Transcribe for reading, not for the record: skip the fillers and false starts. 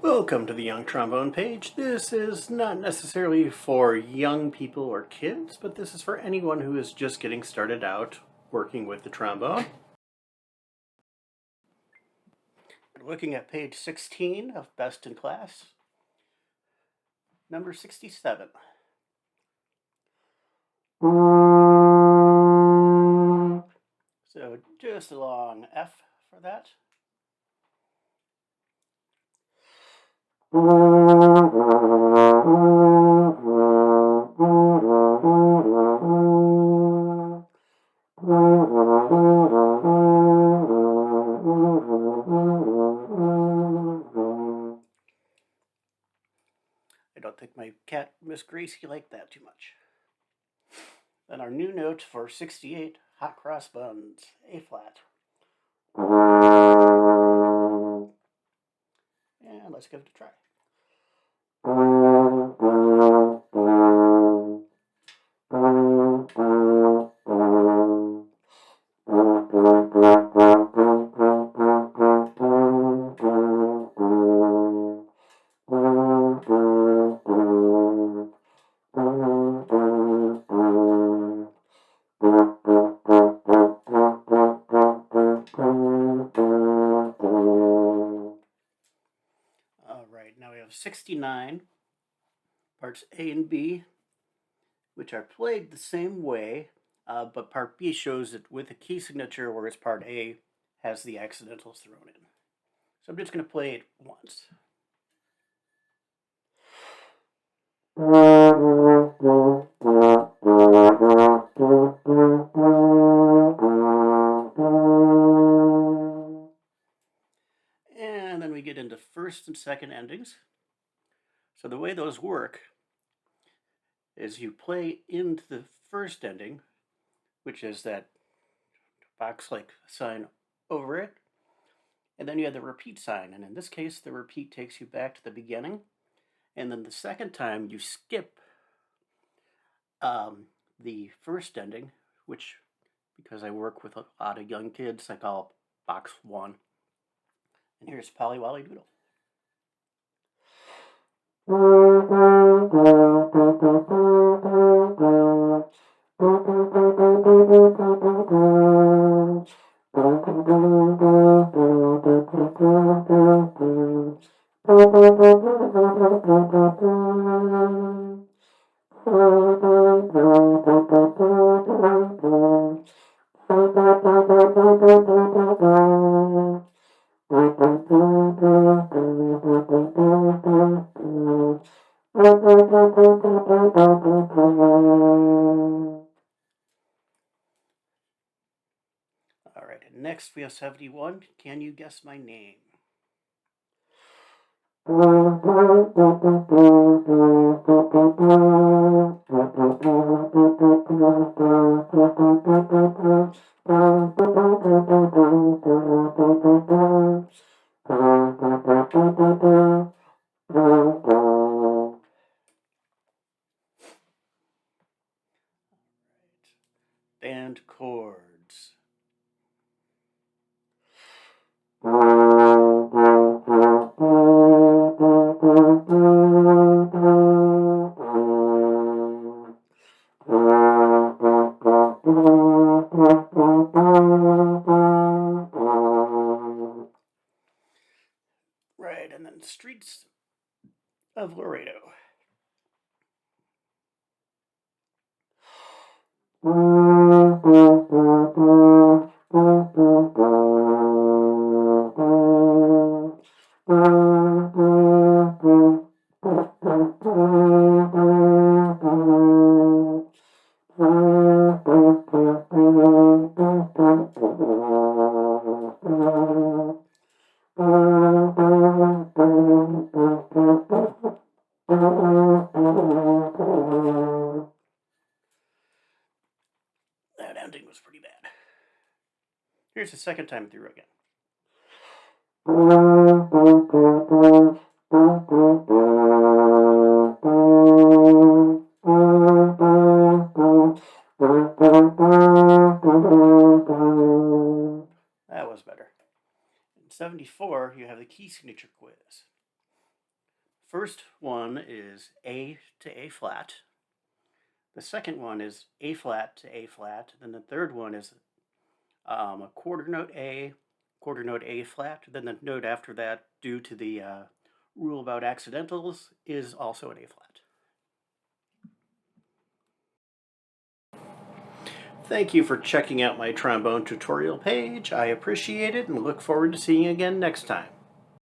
Welcome to the Young Trombone page. This is not necessarily for young people or kids, but this is for anyone who is just getting started out working with the trombone. We're looking at page 16 of Best in Class, number 67. So just a long F for that. I don't think my cat, Miss Gracie, liked that too much. Then our new note for 68, hot cross buns, A flat. And let's give it a try. Now we have 69, parts A and B, which are played the same way, but part B shows it with a key signature, whereas part A has the accidentals thrown in. So I'm just going to play it once. And then we get into first and second endings. So the way those work is you play into the first ending, which is that box-like sign over it, and then you have the repeat sign, and in this case the repeat takes you back to the beginning, and then the second time you skip the first ending, which, because I work with a lot of young kids, I call box 1. And here's Polly Wolly Doodle. All right, and next we have 71. Can you guess my name? Band chords. Right, and then Streets of Laredo. That ending was pretty bad. Here's the second time through again. That was better. In 74, you have the key signature quiz. first one is A to A flat. The second one is A flat to A flat. Then the third one is a quarter note A flat. Then the note after that, due to the rule about accidentals, is also an A flat. Thank you for checking out my trombone tutorial page. I appreciate it and look forward to seeing you again next time.